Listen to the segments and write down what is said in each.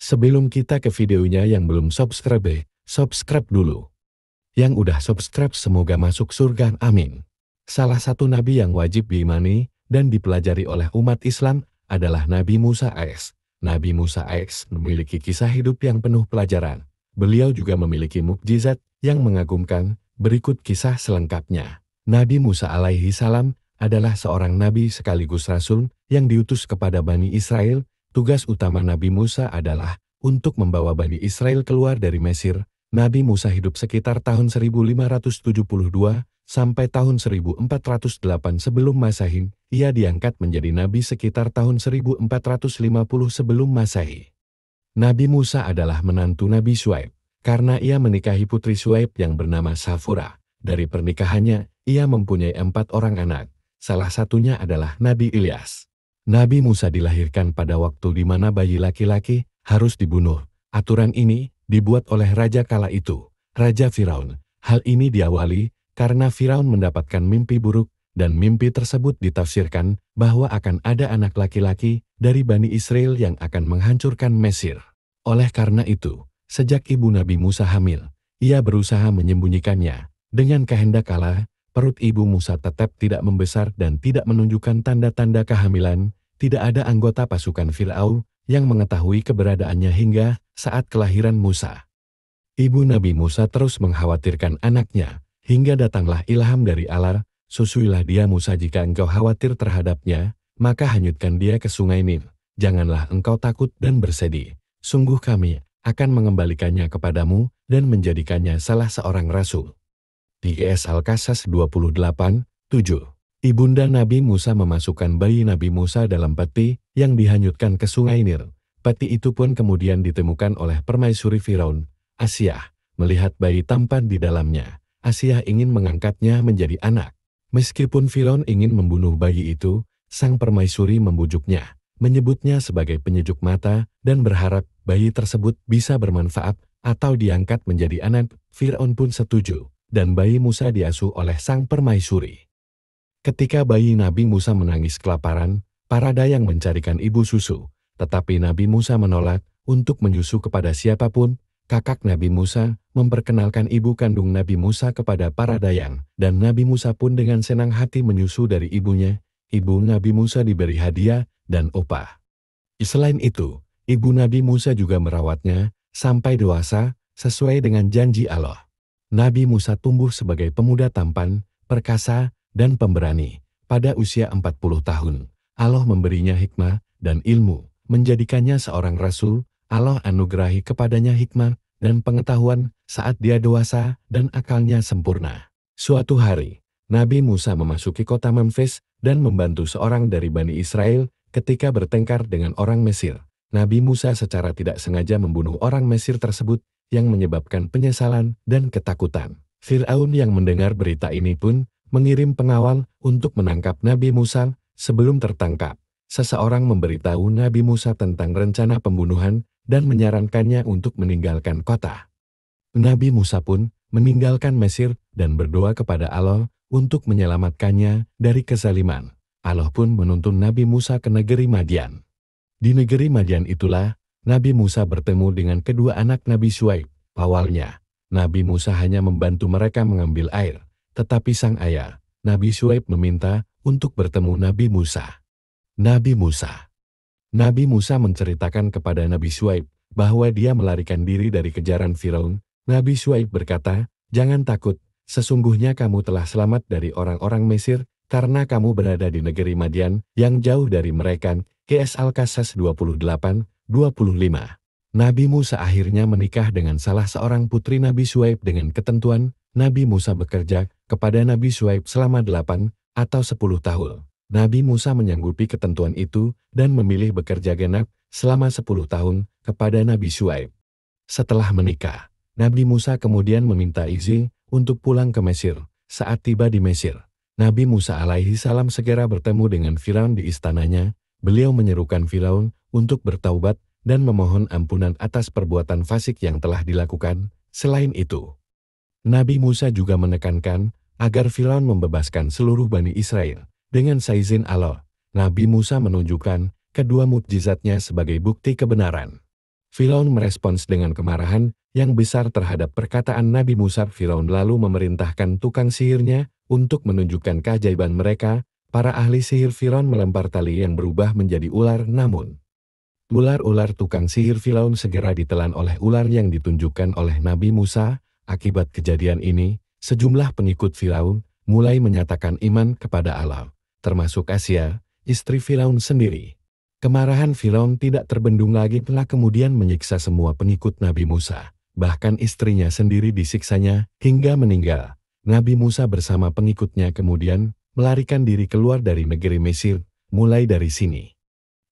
Sebelum kita ke videonya, yang belum subscribe, subscribe dulu. Yang udah subscribe semoga masuk surga, amin. Salah satu nabi yang wajib diimani dan dipelajari oleh umat Islam adalah Nabi Musa AS. Nabi Musa AS memiliki kisah hidup yang penuh pelajaran. Beliau juga memiliki mukjizat yang mengagumkan. Berikut kisah selengkapnya. Nabi Musa alaihi salam adalah seorang nabi sekaligus rasul yang diutus kepada Bani Israel. Tugas utama Nabi Musa adalah untuk membawa Bani Israel keluar dari Mesir. Nabi Musa hidup sekitar tahun 1572 sampai tahun 1408 sebelum Masehi. Ia diangkat menjadi nabi sekitar tahun 1450 sebelum Masehi. Nabi Musa adalah menantu Nabi Syuaib karena ia menikahi putri Syuaib yang bernama Safura. Dari pernikahannya, ia mempunyai 4 orang anak. Salah satunya adalah Nabi Ilyas. Nabi Musa dilahirkan pada waktu di mana bayi laki-laki harus dibunuh. Aturan ini dibuat oleh raja kala itu, Raja Firaun. Hal ini diawali karena Firaun mendapatkan mimpi buruk, dan mimpi tersebut ditafsirkan bahwa akan ada anak laki-laki dari Bani Israel yang akan menghancurkan Mesir. Oleh karena itu, sejak ibu Nabi Musa hamil, ia berusaha menyembunyikannya. Dengan kehendak Allah, perut ibu Musa tetap tidak membesar dan tidak menunjukkan tanda-tanda kehamilan. Tidak ada anggota pasukan Firaun yang mengetahui keberadaannya hingga saat kelahiran Musa. Ibu Nabi Musa terus mengkhawatirkan anaknya, hingga datanglah ilham dari Allah, "Susuilah dia Musa, jika engkau khawatir terhadapnya, maka hanyutkan dia ke sungai Nil. Janganlah engkau takut dan bersedih. Sungguh kami akan mengembalikannya kepadamu dan menjadikannya salah seorang rasul." Di Al-Qasas 28:7. Ibunda Nabi Musa memasukkan bayi Nabi Musa dalam peti yang dihanyutkan ke sungai Nil. Peti itu pun kemudian ditemukan oleh permaisuri Firaun, Asyah. Melihat bayi tampan di dalamnya, Asyah ingin mengangkatnya menjadi anak. Meskipun Firaun ingin membunuh bayi itu, sang permaisuri membujuknya, menyebutnya sebagai penyejuk mata dan berharap bayi tersebut bisa bermanfaat atau diangkat menjadi anak. Firaun pun setuju, dan bayi Musa diasuh oleh sang permaisuri. Ketika bayi Nabi Musa menangis kelaparan, para dayang mencarikan ibu susu, tetapi Nabi Musa menolak untuk menyusu kepada siapapun. Kakak Nabi Musa memperkenalkan ibu kandung Nabi Musa kepada para dayang, dan Nabi Musa pun dengan senang hati menyusu dari ibunya. Ibu Nabi Musa diberi hadiah dan upah. Selain itu, ibu Nabi Musa juga merawatnya sampai dewasa sesuai dengan janji Allah. Nabi Musa tumbuh sebagai pemuda tampan, perkasa, dan pemberani. Pada usia 40 tahun, Allah memberinya hikmah dan ilmu, menjadikannya seorang rasul. Allah anugerahi kepadanya hikmah dan pengetahuan saat dia dewasa dan akalnya sempurna. Suatu hari, Nabi Musa memasuki kota Memphis dan membantu seorang dari Bani Israel ketika bertengkar dengan orang Mesir. Nabi Musa secara tidak sengaja membunuh orang Mesir tersebut yang menyebabkan penyesalan dan ketakutan. Firaun yang mendengar berita ini pun mengirim pengawal untuk menangkap Nabi Musa. Sebelum tertangkap, seseorang memberitahu Nabi Musa tentang rencana pembunuhan dan menyarankannya untuk meninggalkan kota. Nabi Musa pun meninggalkan Mesir dan berdoa kepada Allah untuk menyelamatkannya dari kezaliman. Allah pun menuntun Nabi Musa ke negeri Madian. Di negeri Madian itulah Nabi Musa bertemu dengan kedua anak Nabi Syuaib. Awalnya, Nabi Musa hanya membantu mereka mengambil air. Tetapi sang ayah, Nabi Syuaib, meminta untuk bertemu Nabi Musa. Nabi Musa menceritakan kepada Nabi Syuaib bahwa dia melarikan diri dari kejaran Firaun. Nabi Syuaib berkata, "Jangan takut, sesungguhnya kamu telah selamat dari orang-orang Mesir karena kamu berada di negeri Madian yang jauh dari mereka." Al-Qasas 28:25. Nabi Musa akhirnya menikah dengan salah seorang putri Nabi Syuaib dengan ketentuan Nabi Musa bekerja kepada Nabi Syuaib selama 8 atau 10 tahun. Nabi Musa menyanggupi ketentuan itu dan memilih bekerja genap selama 10 tahun kepada Nabi Syuaib. Setelah menikah, Nabi Musa kemudian meminta izin untuk pulang ke Mesir. Saat tiba di Mesir, Nabi Musa alaihi salam segera bertemu dengan Firaun di istananya. Beliau menyerukan Firaun untuk bertaubat dan memohon ampunan atas perbuatan fasik yang telah dilakukan. Selain itu, Nabi Musa juga menekankan agar Firaun membebaskan seluruh Bani Israel. Dengan seizin Allah, Nabi Musa menunjukkan kedua mukjizatnya sebagai bukti kebenaran. Firaun merespons dengan kemarahan yang besar terhadap perkataan Nabi Musa. Firaun lalu memerintahkan tukang sihirnya untuk menunjukkan keajaiban mereka. Para ahli sihir Firaun melempar tali yang berubah menjadi ular, namun ular-ular tukang sihir Firaun segera ditelan oleh ular yang ditunjukkan oleh Nabi Musa. Akibat kejadian ini, sejumlah pengikut Firaun mulai menyatakan iman kepada Allah, termasuk Asia, istri Firaun sendiri. Kemarahan Firaun tidak terbendung lagi, telah kemudian menyiksa semua pengikut Nabi Musa. Bahkan istrinya sendiri disiksanya hingga meninggal. Nabi Musa bersama pengikutnya kemudian melarikan diri keluar dari negeri Mesir. Mulai dari sini,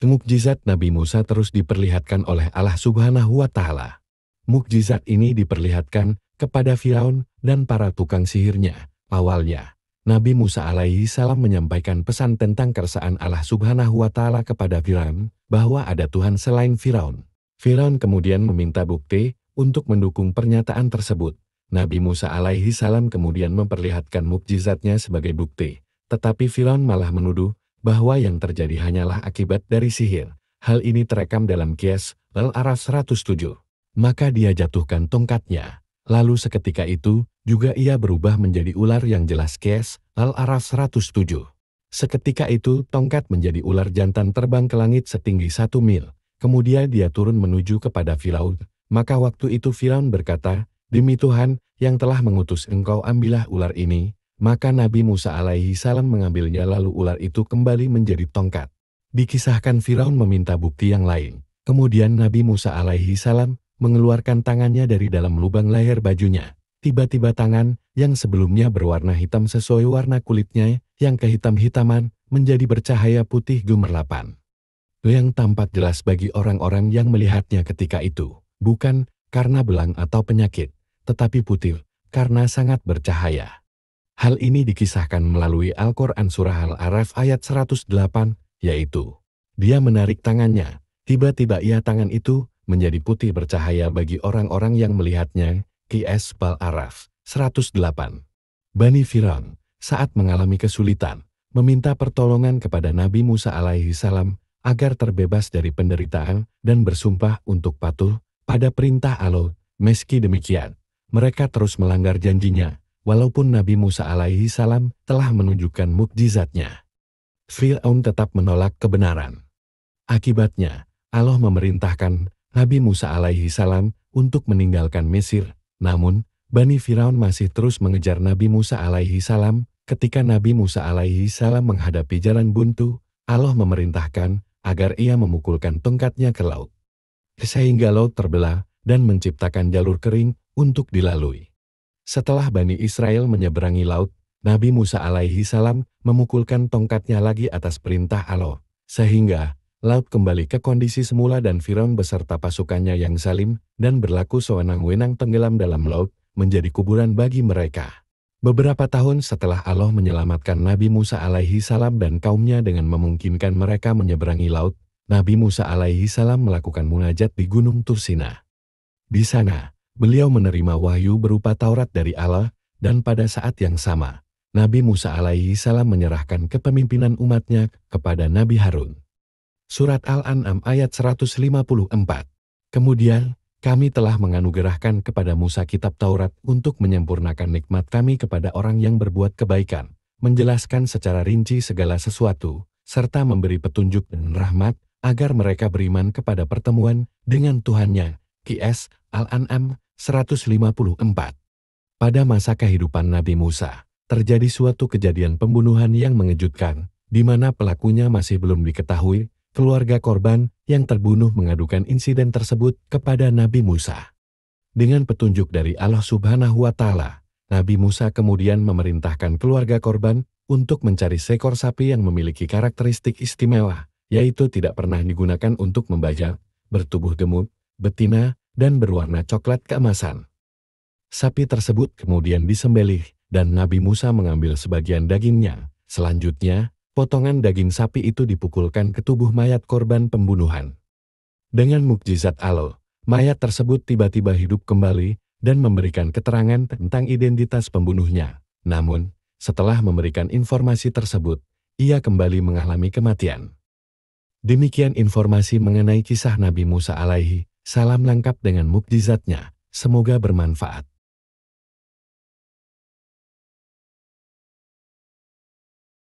mukjizat Nabi Musa terus diperlihatkan oleh Allah Subhanahu wa Ta'ala. Mukjizat ini diperlihatkan kepada Firaun dan para tukang sihirnya. Awalnya, Nabi Musa alaihi salam menyampaikan pesan tentang keresahan Allah Subhanahu wa Ta'ala kepada Firaun, bahwa ada Tuhan selain Firaun. Firaun kemudian meminta bukti untuk mendukung pernyataan tersebut. Nabi Musa alaihi salam kemudian memperlihatkan mukjizatnya sebagai bukti. Tetapi Firaun malah menuduh bahwa yang terjadi hanyalah akibat dari sihir. Hal ini terekam dalam Qiyas Al-A'raf 107. Maka dia jatuhkan tongkatnya. Lalu seketika itu, juga ia berubah menjadi ular yang jelas. Qiyas Al-A'raf 107. Seketika itu, tongkat menjadi ular jantan terbang ke langit setinggi 1 mil. Kemudian dia turun menuju kepada Firaun. Maka waktu itu Firaun berkata, "Demi Tuhan yang telah mengutus engkau, ambillah ular ini." Maka Nabi Musa alaihi salam mengambilnya, lalu ular itu kembali menjadi tongkat. Dikisahkan Firaun meminta bukti yang lain. Kemudian Nabi Musa alaihi salam mengeluarkan tangannya dari dalam lubang leher bajunya. Tiba-tiba tangan yang sebelumnya berwarna hitam sesuai warna kulitnya yang kehitam-hitaman menjadi bercahaya putih gemerlapan. Yang tampak jelas bagi orang-orang yang melihatnya ketika itu, bukan karena belang atau penyakit, tetapi putih karena sangat bercahaya. Hal ini dikisahkan melalui Al-Quran Surah Al-A'raf ayat 108, yaitu, dia menarik tangannya, tiba-tiba tangan itu menjadi putih bercahaya bagi orang-orang yang melihatnya. Qiyas Al-A'raf 108. Bani Firaun saat mengalami kesulitan, meminta pertolongan kepada Nabi Musa alaihi salam agar terbebas dari penderitaan dan bersumpah untuk patuh pada perintah Allah. Meski demikian, mereka terus melanggar janjinya. Walaupun Nabi Musa alaihi salam telah menunjukkan mukjizatnya, Firaun tetap menolak kebenaran. Akibatnya, Allah memerintahkan Nabi Musa alaihi salam untuk meninggalkan Mesir. Namun, Bani Firaun masih terus mengejar Nabi Musa alaihi salam. Ketika Nabi Musa alaihi salam menghadapi jalan buntu, Allah memerintahkan agar ia memukulkan tongkatnya ke laut, sehingga laut terbelah dan menciptakan jalur kering untuk dilalui. Setelah Bani Israel menyeberangi laut, Nabi Musa alaihi salam memukulkan tongkatnya lagi atas perintah Allah, sehingga laut kembali ke kondisi semula dan Firaun beserta pasukannya yang zalim dan berlaku sewenang-wenang tenggelam dalam laut, menjadi kuburan bagi mereka. Beberapa tahun setelah Allah menyelamatkan Nabi Musa alaihi salam dan kaumnya dengan memungkinkan mereka menyeberangi laut, Nabi Musa alaihi salam melakukan munajat di Gunung Tursina. Di sana, beliau menerima wahyu berupa Taurat dari Allah, dan pada saat yang sama, Nabi Musa alaihi salam menyerahkan kepemimpinan umatnya kepada Nabi Harun. Surat Al-An'am ayat 154. Kemudian, kami telah menganugerahkan kepada Musa kitab Taurat untuk menyempurnakan nikmat kami kepada orang yang berbuat kebaikan, menjelaskan secara rinci segala sesuatu, serta memberi petunjuk dan rahmat, agar mereka beriman kepada pertemuan dengan Tuhannya. Qiyas Al-An'am 154. Pada masa kehidupan Nabi Musa, terjadi suatu kejadian pembunuhan yang mengejutkan, di mana pelakunya masih belum diketahui. Keluarga korban yang terbunuh mengadukan insiden tersebut kepada Nabi Musa. Dengan petunjuk dari Allah Subhanahu wa Ta'ala, Nabi Musa kemudian memerintahkan keluarga korban untuk mencari seekor sapi yang memiliki karakteristik istimewa, yaitu tidak pernah digunakan untuk membajak, bertubuh gemuk, betina, dan berwarna coklat keemasan. Sapi tersebut kemudian disembelih, dan Nabi Musa mengambil sebagian dagingnya. Selanjutnya, potongan daging sapi itu dipukulkan ke tubuh mayat korban pembunuhan. Dengan mukjizat Allah, mayat tersebut tiba-tiba hidup kembali dan memberikan keterangan tentang identitas pembunuhnya. Namun, setelah memberikan informasi tersebut, ia kembali mengalami kematian. Demikian informasi mengenai kisah Nabi Musa alaihi Salam lengkap dengan mukjizatnya. Semoga bermanfaat.